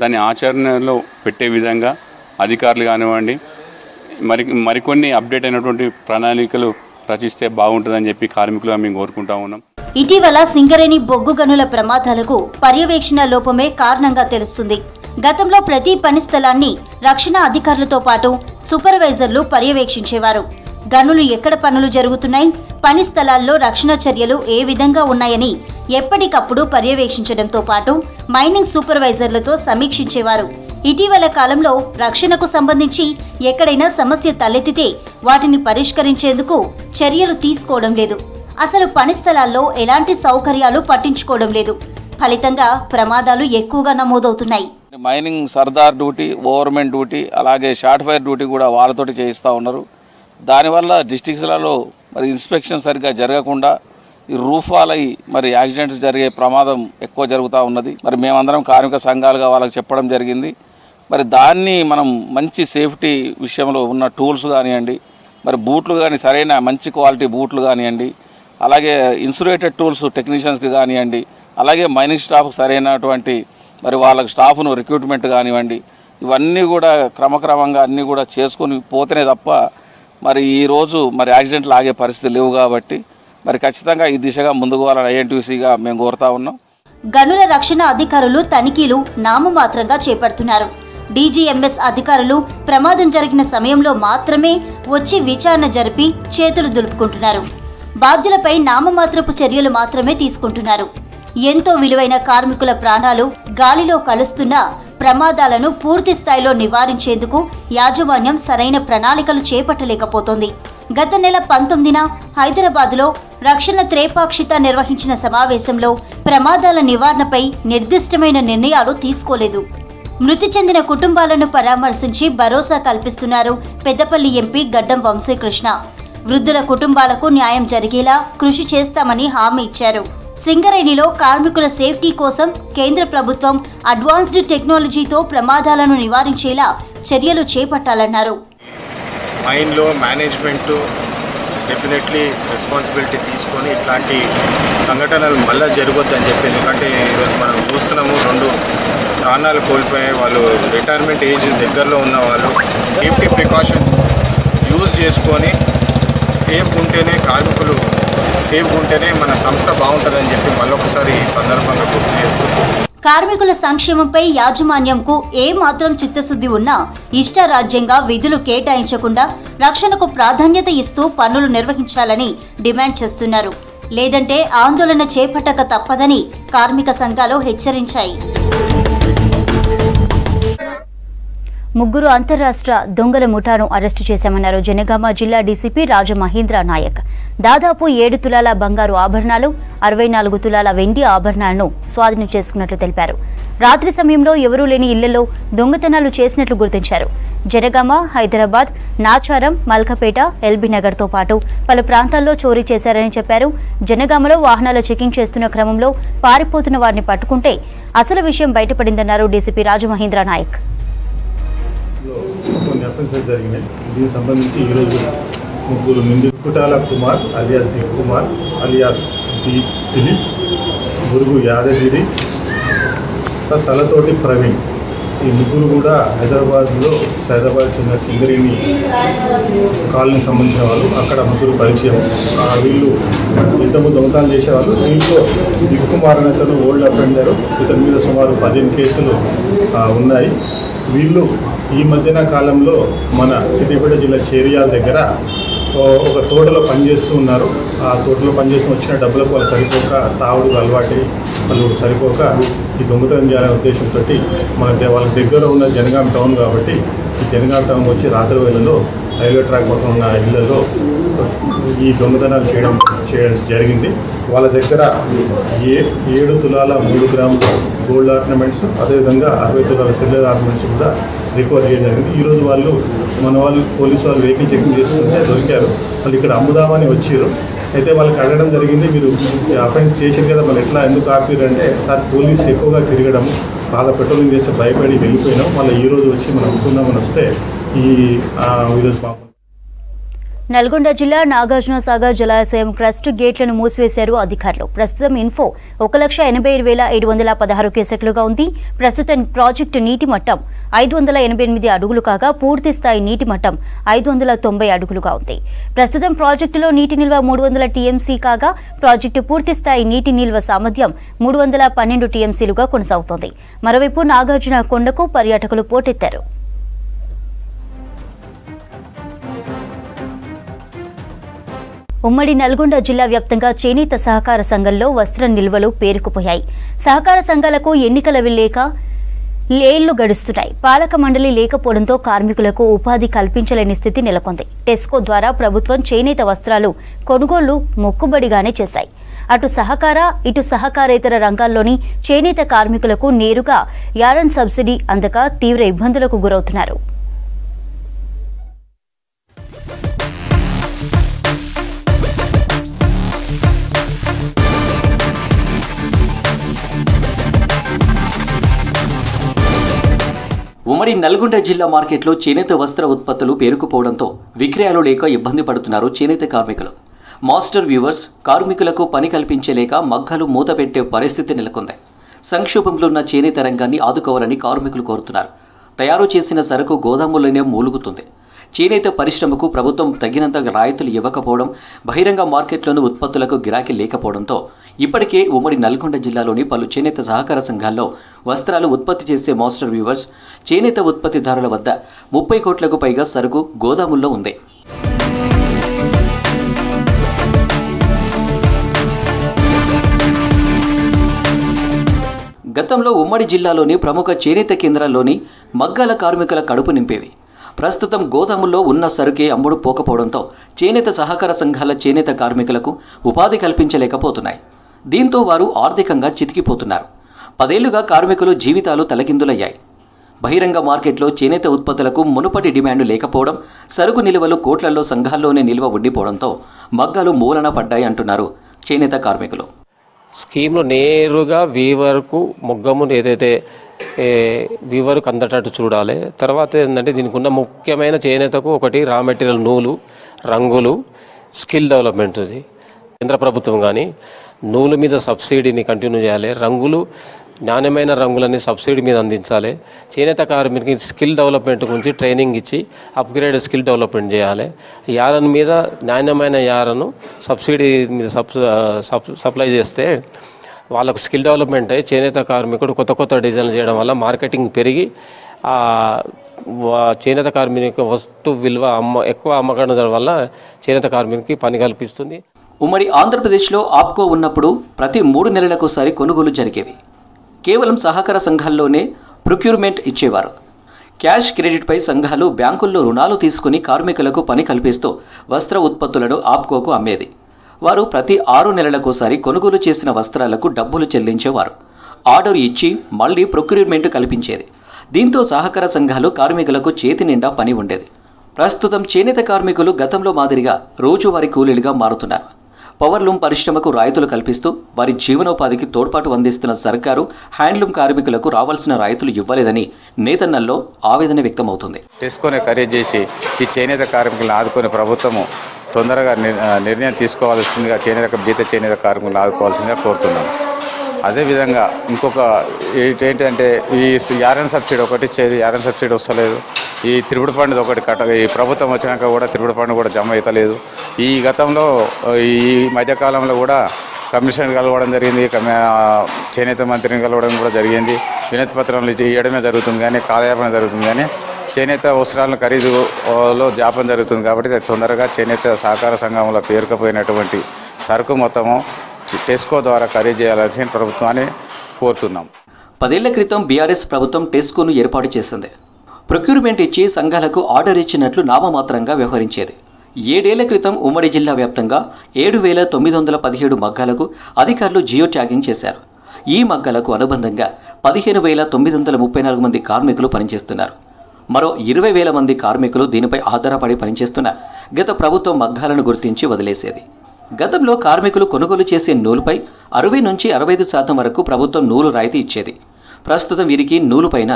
Speaker 15: దాన్ని ఆచరణలో పెట్టే విధంగా అధికారులు కానివ్వండి మరికొన్ని అప్డేట్ అయినటువంటి ప్రణాళికలు రచిస్తే బాగుంటుందని చెప్పి కార్మికులుగా మేము కోరుకుంటా ఉన్నాం.
Speaker 1: ఇటీవల సింగరేణి బొగ్గు గనుల ప్రమాదాలకు పర్యవేక్షణ లోపమే కారణంగా తెలుస్తుంది. గతంలో ప్రతి పని స్థలాన్ని రక్షణ అధికారులతో పాటు సూపర్వైజర్లు పర్యవేక్షించేవారు. గనులు ఎక్కడ పనులు జరుగుతున్నాయి, పని స్థలాల్లో రక్షణ చర్యలు ఏ విధంగా ఉన్నాయని ఎప్పటికప్పుడు పర్యవేక్షించడంతో పాటు మైనింగ్ సూపర్వైజర్లతో సమీక్షించేవారు. ఇటీవల కాలంలో రక్షణకు సంబంధించి ఎక్కడైనా సమస్య తలెత్తితే వాటిని పరిష్కరించేందుకు చర్యలు తీసుకోవడం లేదు. అసలు పని స్థలాల్లో ఎలాంటి సౌకర్యాలు పట్టించుకోవడం లేదు. ఫలితంగా ప్రమాదాలు ఎక్కువగా నమోదవుతున్నాయి.
Speaker 16: Mining Sardar duty, overmen duty, అలాగే షార్ట్ ఫైర్ డ్యూటీ కూడా వాళ్ళతోటి చేయిస్తూ ఉన్నారు. దానివల్ల డిస్ట్రిక్ట్స్లలో మరి ఇన్స్పెక్షన్ సరిగ్గా జరగకుండా ఈ రూఫ్ వాలై మరి యాక్సిడెంట్స్ జరిగే ప్రమాదం ఎక్కువ జరుగుతూ ఉన్నది. మరి మేమందరం కార్మిక సంఘాలుగా వాళ్ళకి చెప్పడం జరిగింది. మరి దాన్ని మనం మంచి సేఫ్టీ విషయంలో ఉన్న టూల్స్ కానివ్వండి, మరి బూట్లు కానీ సరైన మంచి క్వాలిటీ బూట్లు కానివ్వండి, అలాగే ఇన్సులేటెడ్ టూల్స్ టెక్నీషియన్స్కి కానివ్వండి, అలాగే మైనింగ్ స్టాఫ్కి సరైనటువంటి మరి వాళ్ళకి స్టాఫ్ను రిక్రూట్మెంట్ కానివ్వండి, ఇవన్నీ కూడా క్రమక్రమంగా అన్నీ కూడా చేసుకొని పోతేనే తప్ప మరి ఈరోజు మరి యాక్సిడెంట్లు ఆగే పరిస్థితి లేవు. కాబట్టి మరి ఖచ్చితంగా ఈ దిశగా ముందుకు పోవాలని ఐఎన్టీసీగా మేము కోరుతా ఉన్నాం.
Speaker 1: గనుల రక్షణ అధికారులు తనిఖీలు నామమాత్రంగా చేపడుతున్నారు. డీజీఎంఎస్ అధికారులు ప్రమాదం జరిగిన సమయంలో మాత్రమే వచ్చి విచారణ జరిపి చేతులు దులుపుకుంటున్నారు. బాధ్యులపై నామమాత్రపు చర్యలు మాత్రమే తీసుకుంటున్నారు. ఎంతో విలువైన కార్మికుల ప్రాణాలు గాలిలో కలుస్తున్న ప్రమాదాలను పూర్తి స్థాయిలో నివారించేందుకు యాజమాన్యం సరైన ప్రణాళికలు చేపట్టలేకపోతోంది. గత నెల 19న హైదరాబాద్లో రక్షణ త్రైపాక్షిక నిర్వహించిన సమావేశంలో ప్రమాదాల నివారణపై నిర్దిష్టమైన నిర్ణయాలు తీసుకోలేదు. మృతి చెందిన కుటుంబాలను పరామర్శించి భరోసా కల్పిస్తున్నారు పెద్దపల్లి ఎంపీ గడ్డం వంశీకృష్ణ. వృద్ధుల కుటుంబాలకు న్యాయం జరిగేలా కృషి చేస్తామని హామీ ఇచ్చారు. సింగరేణిలో కార్మికుల సేఫ్టీ కోసం కేంద్ర ప్రభుత్వం అడ్వాన్స్డ్ టెక్నాలజీతో ప్రమాదాలను నివారించేలా చర్యలు చేపట్టాలన్నారు.
Speaker 17: మైన్లో మేనేజ్మెంట్ డెఫినెట్లీ రెస్పాన్సిబిలిటీ తీసుకొని ఇట్లాంటి సంఘటనలు మళ్ళీ జరగొద్దని చెప్పి, ఎందుకంటే ఈరోజు మనం చూస్తున్నాము 2 ప్రాణాలు కోల్పోయే వాళ్ళు, రిటైర్మెంట్ ఏజ్ దగ్గరలో ఉన్న వాళ్ళు సేఫ్టీ ప్రికాషన్స్ యూజ్ చేసుకొని సేఫ్గా ఉంటేనే కార్మికులు సేఫ్గా ఉంటేనే మన సంస్థ బాగుంటుందని చెప్పి మళ్ళొకసారి ఈ సందర్భంగా గుర్తు చేస్తున్నాం.
Speaker 1: కార్మికుల సంక్షేమంపై యాజమాన్యంకు ఏ మాత్రం చిత్తశుద్ధి ఉన్నా ఇష్టారాజ్యంగా విధులు కేటాయించకుండా రక్షణకు ప్రాధాన్యత ఇస్తూ పనులు నిర్వహించాలని డిమాండ్ చేస్తున్నారు. లేదంటే ఆందోళన చేపట్టక తప్పదని కార్మిక సంఘాలు హెచ్చరించాయి. 3 అంతర్రాష్ట్ర దొంగల ముఠాను అరెస్టు చేశామన్నారు జనగామ జిల్లా డీసీపీ రాజమహేంద్ర నాయక్. దాదాపు 7 తులాల బంగారు ఆభరణాలు, 64 తులాల వెండి ఆభరణాలను స్వాధీనం చేసుకున్నట్లు తెలిపారు. రాత్రి సమయంలో ఎవరూ లేని ఇళ్లలో దొంగతనాలు చేసినట్లు గుర్తించారు. జనగామ, హైదరాబాద్, నాచారం, మల్కపేట, ఎల్బీ నగర్తో పాటు పలు ప్రాంతాల్లో చోరీ చేశారని చెప్పారు. జనగామలో వాహనాల చెకింగ్ చేస్తున్న క్రమంలో పారిపోతున్న వారిని పట్టుకుంటే అసలు విషయం బయటపడిందన్నారు డీసీపీ రాజమహేంద్ర నాయక్.
Speaker 18: కొన్ని అఫెన్సెస్ జరిగినాయి. దీనికి సంబంధించి ఈరోజు ముగ్గురు కుటాల కుమార్ అలియాస్ దిక్ కుమార్ అలియాస్ దిలీప్, గురుగు యాదగిరి, తలతోటి ప్రవీణ్, ఈ ముగ్గురు కూడా హైదరాబాద్లో సైదాబాద్ చెందిన సింగరేణి కాలనీ సంబంధించిన వాళ్ళు. అక్కడ ముగ్గురు పరిచయం. వీళ్ళు ఇంతకుముందు దొంగతనాలు చేసేవాళ్ళు. దీంట్లో దిక్ కుమార్ అనే అతను ఓల్డ్ అఫెండర్. ఇతని మీద సుమారు 15 కేసులు ఉన్నాయి. వీళ్ళు ఈ మధ్యన కాలంలో మన సిద్దిపేట జిల్లా చేరియాల దగ్గర ఒక తోటలో పనిచేస్తూ ఉన్నారు. ఆ తోటలో పనిచేస్తూ వచ్చిన డబ్బులకు వాళ్ళు సరిపోక, తావుడు అలవాటి వాళ్ళు సరిపోక ఈ దొంగతనం చేయాలనే ఉద్దేశంతో వాళ్ళ దగ్గర ఉన్న జనగాం టౌన్ కాబట్టి ఈ జనగాం టౌన్ వచ్చి రాత్రి వేళలో రైల్వే ట్రాక్ పక్కన ఉన్న ఇళ్లలో ఈ దొంగతనాలు చేయడం జరిగింది. వాళ్ళ దగ్గర 7 తులాల 3 గ్రాముల గోల్డ్ ఆర్నమెంట్స్, అదేవిధంగా 60 తులాల సిల్వర్ ఆర్నమెంట్స్ కూడా రికవర్ చేయడం జరిగింది. ఈరోజు వాళ్ళు పోలీసు వాళ్ళు వెహికల్ చెకింగ్ చేస్తుంటే దొరికారు. వాళ్ళు ఇక్కడ అమ్ముదామని వచ్చారు. అయితే వాళ్ళకి అడగడం జరిగింది, మీరు అఫెన్స్ చేశారు కదా, మళ్ళీ ఎట్లా ఎందుకు ఆపారు అంటే, సార్ పోలీసు ఎక్కువగా తిరగడం, బాగా పెట్రోలింగ్ చేస్తే భయపడి వెళ్ళిపోయినాం, మళ్ళీ ఈరోజు వచ్చి మనం అమ్ముకుందామని వస్తే ఈరోజు పాపం.
Speaker 1: నల్గొండ జిల్లా నాగార్జునసాగర్ జలాశయం క్రస్ట్ గేట్లను మూసివేశారు అధికారులు. ప్రస్తుతం ఇన్ఫో 1,87,716 క్యూసెక్లుగా ఉంది. ప్రస్తుతం ప్రాజెక్టు నీటి మట్టం 588 అడుగులు కాగా పూర్తి స్థాయి నీటి మట్టం 590 అడుగులుగా ఉంది. ప్రస్తుతం ప్రాజెక్టులో నీటి నిల్వ 300 టీఎంసీ కాగా ప్రాజెక్టు పూర్తి స్థాయి నీటి నిల్వ సామర్థ్యం 312 టీఎంసీలుగా కొనసాగుతోంది. మరోవైపు నాగార్జున కొండకు పర్యాటకులు పోటెత్తారు. ఉమ్మడి నల్గొండ జిల్లా వ్యాప్తంగా చేనేత సహకార సంఘంలో వస్త్ర నిల్వలు పేరుకుపోయాయి. సహకార సంఘాలకు ఎన్నికలు లేక లేళ్లు గడుస్తున్నాయి. పాలక మండలి లేకపోవడంతో కార్మికులకు ఉపాధి కల్పించలేని స్థితి నెలకొంది. టెస్కో ద్వారా ప్రభుత్వం చేనేత వస్త్రాలు కొనుగోళ్లు మొక్కుబడిగానే చేశాయి. అటు సహకార, ఇటు సహకారేతర రంగాల్లోని చేనేత కార్మికులకు నేరుగా యారన్ సబ్సిడీ అందక తీవ్ర ఇబ్బందులకు గురవుతున్నారు.
Speaker 19: ఉమ్మడి నల్గొండ జిల్లా మార్కెట్లో చేనేత వస్త్ర ఉత్పత్తులు పేరుకుపోవడంతో విక్రయాలు లేక ఇబ్బంది పడుతున్నారు చేనేత కార్మికులు. మాస్టర్ వ్యూవర్స్ కార్మికులకు పని కల్పించలేక మగ్గలు మూతపెట్టే పరిస్థితి నెలకొంది. సంక్షోభంలో ఉన్న చేనేత రంగాన్ని ఆదుకోవాలని కార్మికులు కోరుతున్నారు. తయారు చేసిన సరుకు గోదాముల్లోనే మూలుగుతుంది. చేనేత పరిశ్రమకు ప్రభుత్వం తగినంత రాయితీలు ఇవ్వకపోవడం, బహిరంగ మార్కెట్లోని ఉత్పత్తులకు గిరాకీ లేకపోవడంతో ఇప్పటికే ఉమ్మడి నల్గొండ జిల్లాలోని పలు చేనేత సహకార సంఘాల్లో వస్త్రాలు ఉత్పత్తి చేసే మాస్టర్ వ్యూవర్స్ చేనేత ఉత్పత్తిదారుల వద్ద 30 కోట్లకు పైగా సరుకు గోదాముల్లో ఉంది. గతంలో ఉమ్మడి జిల్లాలోని ప్రముఖ చేనేత కేంద్రాల్లోని మగ్గాల కార్మికుల కడుపు నింపేవి. ప్రస్తుతం గోదాముల్లో ఉన్న సరుకే అమ్ముడు పోకపోవడంతో చేనేత సహకార సంఘాల చేనేత కార్మికులకు ఉపాధి కల్పించలేకపోతున్నాయి. దీంతో వారు ఆర్థికంగా చితికిపోతున్నారు. 10 ఏళ్లుగా కార్మికులు జీవితాలు తలకిందులయ్యాయి. బహిరంగ మార్కెట్లో చేనేత ఉత్పత్తులకు మునుపటి డిమాండ్ లేకపోవడం, సరుకు నిల్వలు కోట్లలో సంఘాల్లోనే నిల్వ ఉండిపోవడంతో మగ్గాలు మూలన పడ్డాయి అంటున్నారు చేనేత కార్మికులు.
Speaker 20: స్కీమ్లో నేరుగా వీవర్కు మొగ్గమును ఏదైతే వీవర్కు అందటట్టు చూడాలి. తర్వాత ఏంటంటే దీనికి ఉన్న ముఖ్యమైన చేనేతకు ఒకటి రా మెటీరియల్ నూలు, రంగులు, స్కిల్ డెవలప్మెంట్. ఇది కేంద్ర ప్రభుత్వం కానీ నూలు మీద సబ్సిడీని కంటిన్యూ చేయాలి. రంగులు నాణ్యమైన రంగులని సబ్సిడీ మీద అందించాలి. చేనేత కార్మికులకి స్కిల్ డెవలప్మెంట్ గురించి ట్రైనింగ్ ఇచ్చి అప్గ్రేడ్ స్కిల్ డెవలప్మెంట్ చేయాలి. యారన్ మీద నాణ్యమైన యారను సబ్సిడీ మీద సప్లై చేస్తే వాళ్ళకు స్కిల్ డెవలప్మెంట్ అయ్యి చేనేత కార్మికుడు కొత్త డిజైన్లు చేయడం వల్ల మార్కెటింగ్ పెరిగి చేనేత కార్మిక వస్తు విలువ ఎక్కువ అమ్మకం వల్ల చేనేత కార్మికుడికి పని కల్పిస్తుంది.
Speaker 19: ఉమ్మడి ఆంధ్రప్రదేశ్లో ఆప్కో ఉన్నప్పుడు ప్రతి 3 నెలలకోసారి కొనుగోలు జరిగేవి. కేవలం సహకార సంఘాల్లోనే ప్రొక్యూర్మెంట్ ఇచ్చేవారు. క్యాష్ క్రెడిట్పై సంఘాలు బ్యాంకుల్లో రుణాలు తీసుకుని కార్మికులకు పని కల్పిస్తూ వస్త్ర ఉత్పత్తులను ఆప్కోకు అమ్మేది. వారు ప్రతి 6 నెలలకోసారి కొనుగోలు చేసిన వస్త్రాలకు డబ్బులు చెల్లించేవారు. ఆర్డర్ ఇచ్చి మళ్లీ ప్రొక్యూర్మెంట్ కల్పించేది. దీంతో సహకార సంఘాలు కార్మికులకు చేతి నిండా పని ఉండేది. ప్రస్తుతం చేనేత కార్మికులు గతంలో మాదిరిగా రోజువారీ కూలీలుగా మారుతున్నారు. పవర్లూమ్ పరిశ్రమకు రాయితీలు కల్పిస్తూ వారి జీవనోపాధికి తోడ్పాటు అందిస్తున్న సర్కారు హ్యాండ్లూమ్ కార్మికులకు రావాల్సిన రాయితీలు ఇవ్వలేదని నేతన్నల్లో ఆవేదన వ్యక్తమవుతుంది.
Speaker 21: టెస్కోనే ఖరీదు చేసి ఈ చేనేత కార్మికులను ఆదుకునే ప్రభుత్వము తొందరగా నిర్ణయం తీసుకోవాల్సిందిగా చేనేత కార్మికులను ఆదుకోవాల్సిందిగా కోరుతున్నాం. అదేవిధంగా ఇంకొక ఏంటంటే ఈ యారన్ సబ్సిడీ ఒకటి ఇచ్చేది, యారన్ సబ్సిడీ వస్తలేదు. ఈ త్రిపుడు పండుగ ఒకటి ఈ ప్రభుత్వం వచ్చినాక కూడా త్రిపుడు పండుగ కూడా జమ అవుతలేదు. ఈ గతంలో ఈ మధ్యకాలంలో కూడా కమిషనర్ కలవడం జరిగింది, చేనేత మంత్రిని కలవడం కూడా జరిగింది. వినతి పత్రాలు ఇవ్వడమే జరుగుతుంది కానీ కాలయాపన జరుగుతుంది కానీ చేనేత వస్త్రాలను ఖరీదులో జాప్యం జరుగుతుంది. కాబట్టి తొందరగా చేనేత సహకార సంఘంలో పేరుకుపోయినటువంటి సరుకు మొత్తము టెస్కో ద్వారా ఖరీదు చేయాల్సిన ప్రభుత్వాన్ని కోరుతున్నాం.
Speaker 19: 10 ఏళ్ల క్రితం బీఆర్ఎస్ ప్రభుత్వం టెస్కోను ఏర్పాటు చేసింది. ప్రొక్యూర్మెంట్ ఇచ్చి సంఘాలకు ఆర్డర్ ఇచ్చినట్లు నామమాత్రంగా వ్యవహరించేది. 7 ఏళ్ల క్రితం ఉమ్మడి జిల్లా వ్యాప్తంగా 7,917 మగ్గాలకు అధికారులు జియో ట్యాగింగ్ చేశారు. ఈ మగ్గాలకు అనుబంధంగా 15,934 మంది కార్మికులు పనిచేస్తున్నారు. మరో 20,000 మంది కార్మికులు దీనిపై ఆధారపడి పనిచేస్తున్న గత ప్రభుత్వం మగ్గాలను గుర్తించి వదిలేసేది. గతంలో కార్మికులు కొనుగోలు చేసే నూలుపై 60 నుంచి 65% వరకు ప్రభుత్వం నూలు రాయితీ ఇచ్చేది. ప్రస్తుతం వీరికి నూలుపైన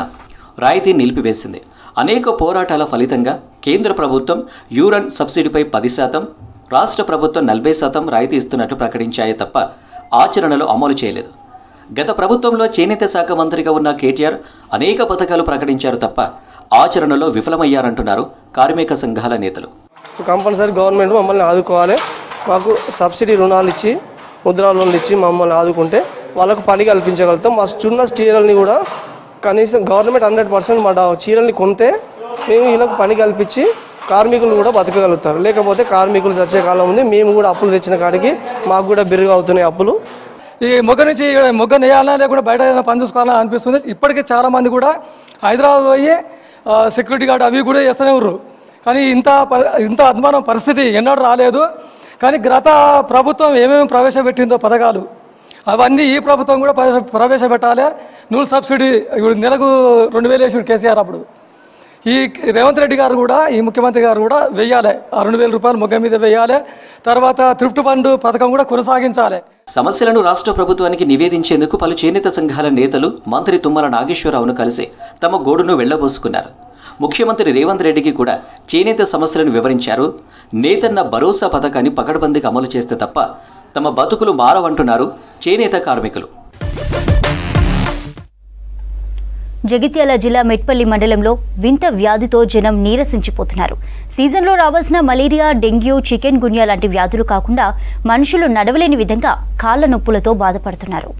Speaker 19: రాయితీ నిలిపివేసింది. అనేక పోరాటాల ఫలితంగా కేంద్ర ప్రభుత్వం యూరన్ సబ్సిడీపై 10%, రాష్ట్ర ప్రభుత్వం 40% రాయితీ ఇస్తున్నట్లు ప్రకటించాయే తప్ప ఆచరణలో అమలు చేయలేదు. గత ప్రభుత్వంలో చేనేత శాఖ మంత్రిగా ఉన్న కేటీఆర్ అనేక పథకాలు ప్రకటించారు తప్ప ఆచరణలో విఫలమయ్యారంటున్నారు కార్మిక సంఘాల నేతలు.
Speaker 22: కంపల్సరీ గవర్నమెంట్ మమ్మల్ని ఆదుకోవాలి. మాకు సబ్సిడీ రుణాలు ఇచ్చి, ముద్రా లోన్లు ఇచ్చి మమ్మల్ని ఆదుకుంటే వాళ్ళకు పని కల్పించగలుగుతాం. మా చిన్న చీరల్ని కూడా కనీసం గవర్నమెంట్ 100% మా చీరల్ని కొంటే మేము వీళ్ళకు పని కల్పించి కార్మికులు కూడా బతకగలుగుతారు. లేకపోతే కార్మికులు చచ్చే కాలం ఉంది. మేము కూడా అప్పులు తెచ్చిన కాడికి మాకు కూడా బిరుగు అవుతున్నాయి అప్పులు.
Speaker 23: ఈ మొగ్గ నుంచి మొగ్గ నేయాలన్నా లేకుండా బయట ఏదైనా పని చూసుకోవాలని అనిపిస్తుంది. ఇప్పటికే చాలామంది కూడా హైదరాబాద్ పోయి సెక్యూరిటీ గార్డ్ అవి కూడా చేస్తూనే ఉన్నారు. కానీ ఇంత అద్మానం పరిస్థితి ఎన్నడూ రాలేదు. కానీ గత ప్రభుత్వం ఏమేమి ప్రవేశపెట్టిందో పథకాలు అవన్నీ ఈ ప్రభుత్వం కూడా ప్రవేశపెట్టాలి. నూలు సబ్సిడీ ఇప్పుడు నెలకు 2,000 వేసాడు కేసీఆర్. అప్పుడు ఈ రేవంత్ రెడ్డి గారు కూడా, ఈ ముఖ్యమంత్రి గారు కూడా వెయ్యాలి. ఆ 2,000 రూపాయలు మొగ్గ మీద వెయ్యాలి. తర్వాత త్రిప్ట్ ఫండ్ పథకం కూడా కొనసాగించాలి.
Speaker 19: సమస్యలను రాష్ట్ర ప్రభుత్వానికి నివేదించేందుకు పలు చేనేత సంఘాల నేతలు మంత్రి తుమ్మల నాగేశ్వరరావును కలిసి తమ గోడును వెళ్లబోసుకున్నారు. ముఖ్యమంత్రి రేవంత్ రెడ్డికి కూడా చేనేత సమస్యలను వివరించారు. నేతన్న భరోసా పథకాన్ని పకడ్బందీగా అమలు చేస్తే తప్ప తమ బతుకులు మారవంటున్నారు చేనేత కార్మికులు.
Speaker 1: జగిత్యాల జిల్లా మెట్పల్లి మండలంలో వింత వ్యాధితో జనం నీరసించిపోతున్నారు. సీజన్లో రావాల్సిన మలేరియా, డెంగ్యూ, చికెన్ గున్యా లాంటి వ్యాధులు కాకుండా మనుషులు నడవలేని విధంగా కాళ్ల నొప్పులతో బాధపడుతున్నారు.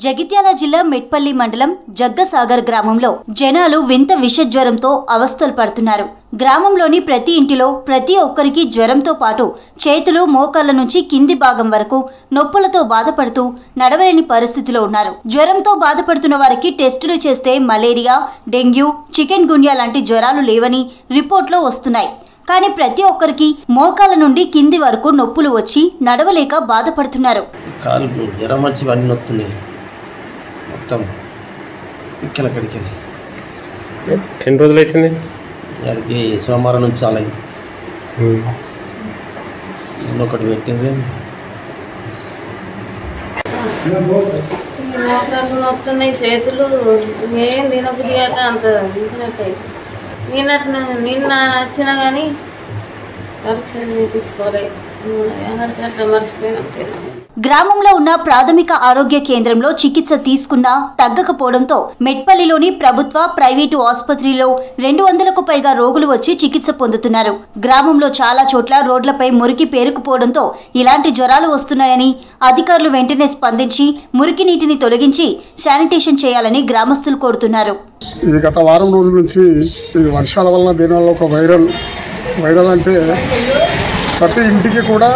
Speaker 1: జగిత్యాల జిల్లా మెట్పల్లి మండలం జగ్గసాగర్ గ్రామంలో జనాలు వింత విషజ్వరంతో అవస్థలు పడుతున్నారు. గ్రామంలోని ప్రతి ఇంటిలో ప్రతి ఒక్కరికి జ్వరంతో పాటు చేతులు, మోకాళ్ల నుంచి కింది భాగం వరకు నొప్పులతో బాధపడుతూ నడవలేని పరిస్థితిలో ఉన్నారు. జ్వరంతో బాధపడుతున్న వారికి టెస్టులు చేస్తే మలేరియా, డెంగ్యూ, చికెన్ గున్యా లాంటి జ్వరాలు లేవని రిపోర్ట్లో వస్తున్నాయి. కానీ ప్రతి ఒక్కరికి మోకాళ్ళ నుండి కింది వరకు నొప్పులు వచ్చి నడవలేక బాధపడుతున్నారు.
Speaker 24: మొత్తం ఇక్కడ కడికి
Speaker 25: ఎన్ని రోజులు అవుతుంది?
Speaker 24: అక్కడికి సోమవారం నుంచి చాలా అయింది. ఒకటి పెట్టింది.
Speaker 26: మోకాళ్ళు వస్తున్నాయి, చేతులు ఏం తినబుద్ధి కాక అంత ఇంటినట్టు నిన్న నచ్చినా కానీ పరీక్ష చేయించుకోలేదు. ఎవరికట్లా మర్చిపోయినా.
Speaker 1: గ్రామంలో ఉన్న ప్రాథమిక ఆరోగ్య కేంద్రంలో చికిత్స తీసుకున్నా తగ్గకపోవడంతో మెట్పల్లిలోని ప్రభుత్వ, ప్రైవేటు ఆసుపత్రిలో 200కు పైగా రోగులు వచ్చి చికిత్స పొందుతున్నారు. గ్రామంలో చాలా చోట్ల రోడ్లపై మురికి పేరుకుపోవడంతో ఇలాంటి జ్వరాలు వస్తున్నాయని అధికారులు వెంటనే స్పందించి మురికి నీటిని తొలగించి శానిటేషన్ చేయాలని గ్రామస్తులు కోరుతున్నారు.
Speaker 27: ఇది గత వారం రోజుల నుంచి ఈ వర్షాల వల్ల దీనివల్ల ఒక వైరల్ అంటే ప్రతి ఇంటికి కూడా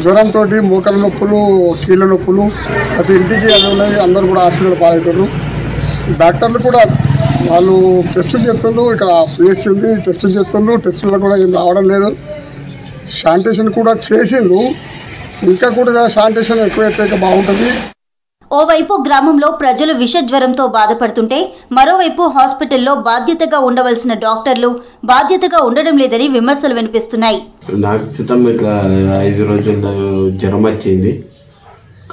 Speaker 27: జ్వరంతో మోకాళ్ళ నొప్పులు, కీళ్ళ నొప్పులు ప్రతి ఇంటికి అవి ఉన్నాయి. అందరూ కూడా హాస్పిటల్ పాలవుతారు. డాక్టర్లు కూడా వాళ్ళు టెస్టులు చేస్తుండ్రు. ఇక్కడ పిఎస్సీ ఉంది, టెస్టులు చేస్తుండ్రు. టెస్టుల్లో కూడా ఏం రావడం లేదు. శానిటేషన్ కూడా చేసిండ్రు. ఇంకా కూడా శానిటేషన్ ఎక్కువైతే బాగుంటుంది.
Speaker 1: ఓవైపు గ్రామంలో ప్రజలు విషజ్వరంతో బాధపడుతుంటే మరోవైపు హాస్పిటల్లో బాధ్యతగా ఉండవలసిన డాక్టర్లు బాధ్యతగా ఉండడం లేదని విమర్శలు వినిపిస్తున్నాయి.
Speaker 2: నాకు సితం ఇట్లా 5 రోజుల జ్వరం వచ్చింది.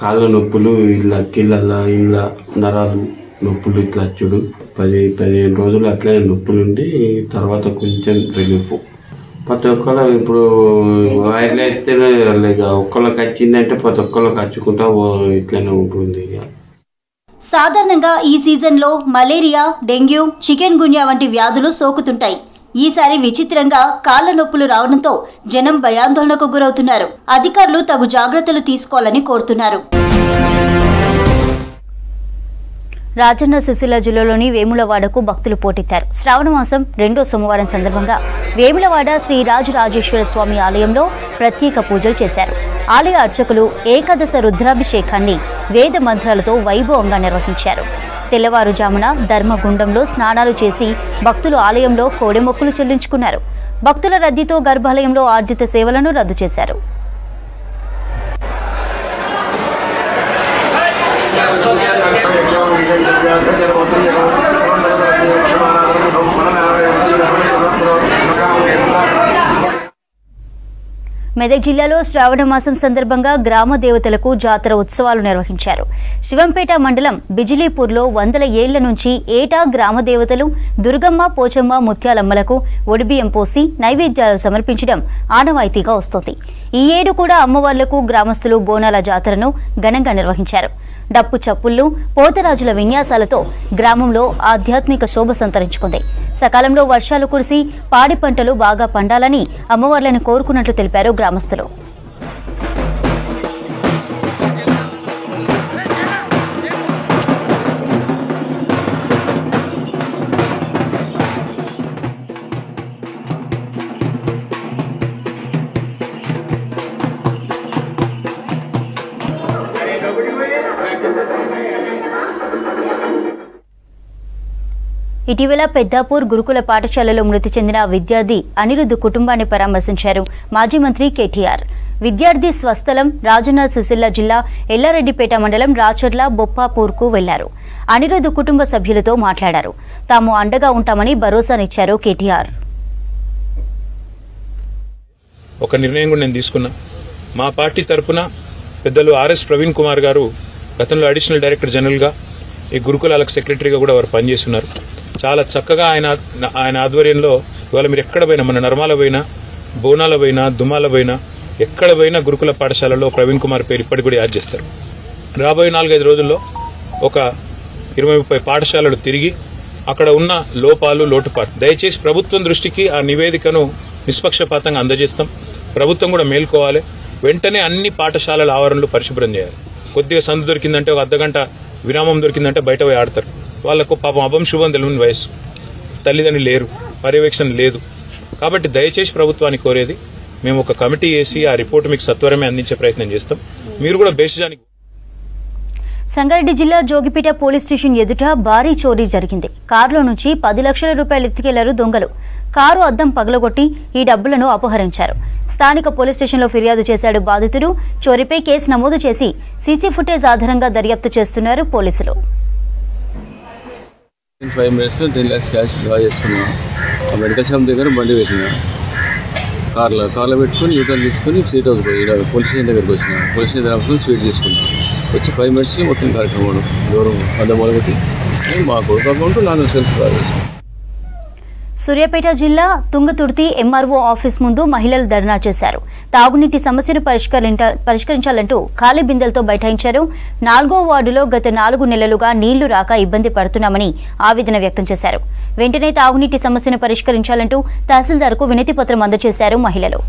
Speaker 2: కాళ్ళ నొప్పులు, ఇలా కీళ్ళ ఇళ్ళ నరాలు నొప్పులు ఇట్లా వచ్చుడు 10-15 రోజులు అట్లనే నొప్పులుండి తర్వాత కొంచెం రిలీఫ్. ప్రతి ఒక్కరు ఇప్పుడు వైర్లు వేస్తే ఒక్కళ్ళకి వచ్చిందంటే ప్రతి ఒక్కళ్ళకి వచ్చుకుంటా ఇట్లనే ఉంటుంది.
Speaker 1: సాధారణంగా ఈ సీజన్లో మలేరియా, డెంగ్యూ, చికెన్ గున్యా వంటి వ్యాధులు సోకుతుంటాయి. ఈసారి విచిత్రంగా కాళ్ల నొప్పులు రావడంతో జనం భయాందోళనకు గురవుతున్నారు. అధికారులు తగు జాగ్రత్తలు తీసుకోవాలని కోరుతున్నారు. రాజన్న సిరిసిల్ల జిల్లాలోని వేములవాడకు భక్తులు పోటెత్తారు. శ్రావణ మాసం 2వ సోమవారం సందర్భంగా వేములవాడ శ్రీ రాజరాజేశ్వర స్వామి ఆలయంలో ప్రత్యేక పూజలు చేశారు. ఆలయ అర్చకులు ఏకాదశ రుద్రాభిషేకాన్ని వేద మంత్రాలతో వైభవంగా నిర్వహించారు. తెల్లవారుజామున ధర్మగుండంలో స్నానాలు చేసి భక్తులు ఆలయంలో కోడెమొక్కులు చెల్లించుకున్నారు. భక్తుల రద్దీతో గర్భాలయంలో ఆర్జిత సేవలను రద్దు చేశారు. మెదక్ జిల్లాలో శ్రావణ మాసం సందర్భంగా గ్రామ దేవతలకు జాతర ఉత్సవాలు నిర్వహించారు. శివంపేట మండలం బిజిలీపూర్లో 100 ఏళ్ల నుంచి ఏటా గ్రామ దేవతలు దుర్గమ్మ, పోచమ్మ, ముత్యాలమ్మలకు ఒడిబియ్యం పోసి నైవేద్యాలు సమర్పించడం ఆనవాయితీగా వస్తోంది. ఈ ఏడు కూడా అమ్మవార్లకు గ్రామస్తులు బోనాల జాతరను ఘనంగా నిర్వహించారు. డప్పు చప్పుళ్లు, పోతరాజుల విన్యాసాలతో గ్రామంలో ఆధ్యాత్మిక శోభ సంతరించుకుంది. సకాలంలో వర్షాలు కురిసి పాడి పంటలు బాగా పండాలని అమ్మవార్లను కోరుకున్నట్లు తెలిపారు గ్రామస్తులు. ఇటీవల పెద్దాపూర్ గురుకుల పాఠశాలలో మృతి చెందిన విద్యార్థి అనిరుద్ధ్ కుటుంబాన్ని పరామర్శించారు మాజీ మంత్రి కేటీఆర్. విద్యార్థి స్వస్థలం రాజన్న సిరిసిల్ల జిల్లా ఎల్లారెడ్డిపేట మండలం రాచర్ల బొప్పాపూర్కు వెళ్లారు. అనిరుద్ధ్ కుటుంబ సభ్యులతో మాట్లాడారు. తాము అండగా ఉంటామని భరోసానిచ్చారు కేటీఆర్.
Speaker 4: ఒక నిర్ణయం కూడా నేను తీసుకున్నా. మా పార్టీ తరఫున పెద్దలు ఆర్ఎస్ ప్రవీణ్ కుమార్ గారు గతంలో అడిషనల్ డైరెక్టర్ జనరల్గా ఈ గురుకులాలకు సెక్రటరీగా కూడా వారు పనిచేస్తున్నారు. చాలా చక్కగా ఆయన ఆధ్వర్యంలో ఇవాళ మీరు ఎక్కడ పోయినా, మన నర్మాల పోయినా, బోనాల పోయినా, దుమాల పోయినా, ఎక్కడ పోయినా గురుకుల పాఠశాలలో ప్రవీణ్ కుమార్ పేరు ఇప్పటికి కూడా యాడ్ చేస్తారు. రాబోయే 4-5 రోజుల్లో ఒక 20-30 పాఠశాలలు తిరిగి అక్కడ ఉన్న లోపాలు, లోటుపాటు దయచేసి ప్రభుత్వం దృష్టికి ఆ నివేదికను నిష్పక్షపాతంగా అందజేస్తాం. ప్రభుత్వం కూడా మేల్కోవాలి. వెంటనే అన్ని పాఠశాలల ఆవరణలు పరిశుభ్రం చేయాలి. కొద్దిగా సందు దొరికిందంటే ఒక అర్ధగంట విరామం దొరికిందంటే బయట పోయి ఆడతారు. వాళ్లకు పాపం అభం శుభం తెలియని వయసు, తల్లిదండ్రులు లేరు, పర్యవేక్షణ లేదు. కాబట్టి దయచేసి ప్రభుత్వాన్ని కోరేది, మేము ఒక కమిటీ వేసి ఆ రిపోర్టు మీకు సత్వరమే అందించే ప్రయత్నం చేస్తాం. మీరు కూడా బేసిజానికి.
Speaker 1: సంగారెడ్డి జిల్లా జోగిపేట పోలీస్ స్టేషన్ ఎదుట భారీ చోరీ జరిగింది. కారులో నుంచి 10 లక్షల రూపాయలు ఎత్తుకెళ్లారు దొంగలు. కారు అద్దం పగలగొట్టి ఈ డబ్బులను అపహరించారు. స్థానిక పోలీస్ స్టేషన్లో ఫిర్యాదు చేశాడు బాధితుడు. చోరీపై కేసు నమోదు చేసి సీసీ ఫుటేజ్ ఆధారంగా దర్యాప్తు చేస్తున్నారు పోలీసులు.
Speaker 5: 5 మినిట్స్లో 10 lakhs క్యాష్ డ్రా చేసుకున్నాం. ఆ మెడికల్ షాప్ దగ్గర బండి పెట్టినా, కార్లో పెట్టుకుని యూటర్న్ తీసుకుని సీట్ హౌస్ పోయి పోలీస్ స్టేషన్ దగ్గరికి వచ్చిన. పోలీస్ స్టేషన్ దగ్గర స్వీట్ తీసుకున్నాం. వచ్చి 5 మినిట్స్లో మొత్తం కార్యక్రమం ఎవరు అడ్డ మొదలుపెట్టి మా కొడుకు అకౌంట్ నాన్న సెల్ఫ్ డ్రా చేసినాం.
Speaker 1: సూర్యాపేట జిల్లా తుంగతుర్తి ఎంఆర్ఓ ఆఫీస్ ముందు మహిళలు ధర్నా చేశారు. తాగునీటి సమస్యను పరిష్కరించాలంటూ ఖాళీ బిందెలతో బైఠాయించారు. 4వ వార్డులో గత 4 నెలలుగా నీళ్లు రాక ఇబ్బంది పడుతున్నామని ఆవేదన వ్యక్తం చేశారు. వెంటనే తాగునీటి సమస్యను పరిష్కరించాలంటూ తహసీల్దార్కు వినతి పత్రం అందజేశారు మహిళలు.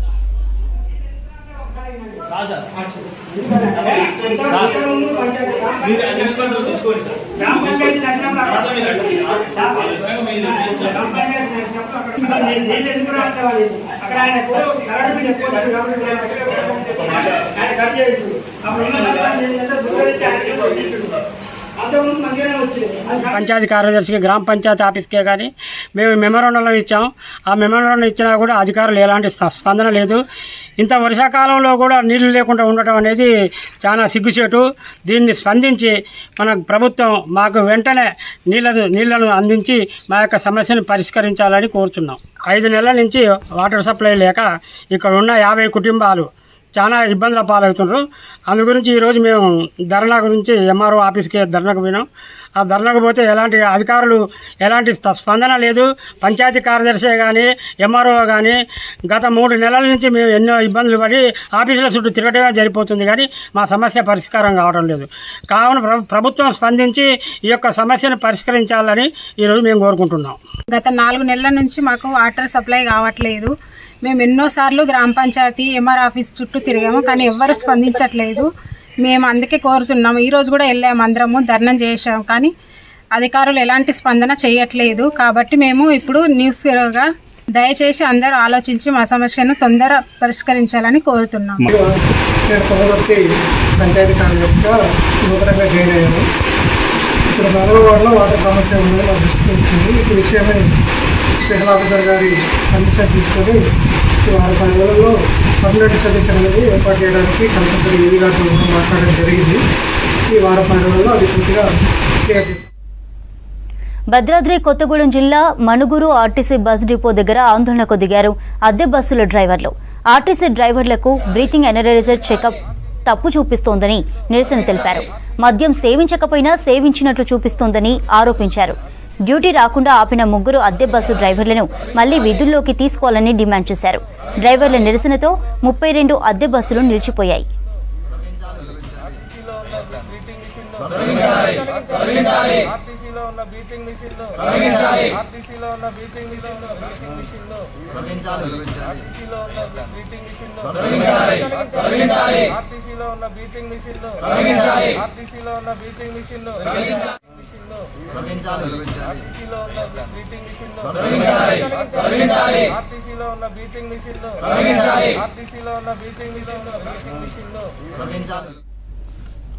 Speaker 6: పంచాయతీ కార్యదర్శికి గ్రామ పంచాయతీ ఆఫీస్కే కానీ మేము మెమోరాండంలో ఇచ్చాం. ఆ మెమోరాండం ఇచ్చినా కూడా అధికారులు ఎలాంటి స్పందన లేదు. ఇంత వర్షాకాలంలో కూడా నీళ్లు లేకుండా ఉండటం అనేది చాలా సిగ్గుచేటు. దీన్ని స్పందించి మన ప్రభుత్వం మాకు వెంటనే నీళ్లను అందించి మా యొక్క సమస్యను పరిష్కరించాలని కోరుతున్నాం. 5 నెలల నుంచి వాటర్ సప్లై లేక ఇక్కడ ఉన్న 50 కుటుంబాలు చాలా ఇబ్బందుల పాలవుతున్నారు. అందు గురించి ఈరోజు మేము ధర్నా గురించి ఎంఆర్ఓ ఆఫీస్కి ధర్నాకు పోయినాం. ఆ ధర్నాకు పోతే అధికారులు ఎలాంటి స్పందన లేదు. పంచాయతీ కార్యదర్శి కానీ ఎంఆర్ఓ కానీ గత 3 నెలల నుంచి మేము ఎన్నో ఇబ్బందులు పడి ఆఫీసుల చుట్టూ తిరగటమే జరిగిపోతుంది, కానీ మా సమస్య పరిష్కారం కావడం లేదు. కావున ప్రభుత్వం స్పందించి ఈ యొక్క సమస్యను పరిష్కరించాలని ఈరోజు మేము కోరుకుంటున్నాం.
Speaker 7: గత 4 నెలల నుంచి మాకు వాటర్ సప్లై కావట్లేదు. మేము ఎన్నోసార్లు గ్రామ పంచాయతీ ఎంఆర్ ఆఫీస్ చుట్టూ తిరిగాము, కానీ ఎవ్వరు స్పందించట్లేదు. మేము అందుకే కోరుతున్నాము. ఈరోజు కూడా వెళ్ళాము, అందరము ధర్నా చేసాము, కానీ అధికారులు ఎలాంటి స్పందన చేయట్లేదు. కాబట్టి మేము ఇప్పుడు న్యూస్గా దయచేసి అందరూ ఆలోచించి మా సమస్యను తొందర పరిష్కరించాలని కోరుతున్నాము.
Speaker 27: నేను కొనగొత్తి పంచాయతీ కార్యదర్శిగా నూతనంగా జాయిన్ అయ్యాను. ఇక్కడ నగరవాడలో వాటర్ సమస్య ఉన్నది మా దృష్టికి వచ్చింది. ఈ విషయమై స్పెషల్ ఆఫీసర్ గారి పర్మిషన్ తీసుకొని ఈ 10 రోజుల్లో పర్మనెంట్ సొల్యూషన్ అనేది ఏర్పాటు చేయడానికి కన్సల్టెంట్ ఏవి గారితో మాట్లాడడం జరిగింది. ఈ 10 రోజుల్లో అది పూర్తిగా క్లియర్ చేస్తాం.
Speaker 1: భద్రాద్రి కొత్తగూడెం జిల్లా మణుగురు ఆర్టీసీ బస్ డిపో దగ్గర ఆందోళనకు దిగారు అద్దె బస్సుల డ్రైవర్లు. ఆర్టీసీ డ్రైవర్లకు బ్రీతింగ్ ఎనరైజర్ చెకప్ తప్పు చూపిస్తోందని నిరసన తెలిపారు. మద్యం సేవించకపోయినా సేవించినట్లు చూపిస్తోందని ఆరోపించారు. డ్యూటీ రాకుండా ఆపిన 3 అద్దె బస్సు డ్రైవర్లను మళ్లీ విధుల్లోకి తీసుకోవాలని డిమాండ్ చేశారు. డ్రైవర్ల నిరసనతో 32 అద్దె బస్సులు నిలిచిపోయాయి.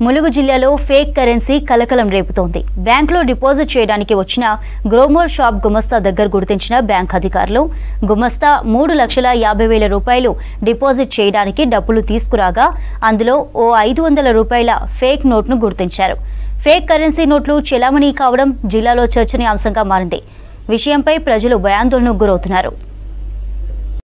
Speaker 1: ములుగు జిల్లాలో ఫేక్ కరెన్సీ కలకలం రేపుతోంది. బ్యాంకులో డిపాజిట్ చేయడానికి వచ్చిన గ్రోమోర్ షాప్ గుమస్తా దగ్గర గుర్తించిన బ్యాంక్ అధికారులు గుమస్తా 3,50,000 రూపాయలు డిపాజిట్ చేయడానికి డబ్బులు తీసుకురాగా అందులో ఓ 500 రూపాయల ఫేక్ నోట్ను గుర్తించారు. ఫేక్ కరెన్సీ నోట్లు చెలామణీ కావడం జిల్లాలో చర్చనీయాంశంగా మారింది. విషయంపై ప్రజలు భయాందోళనకు గురవుతున్నారు.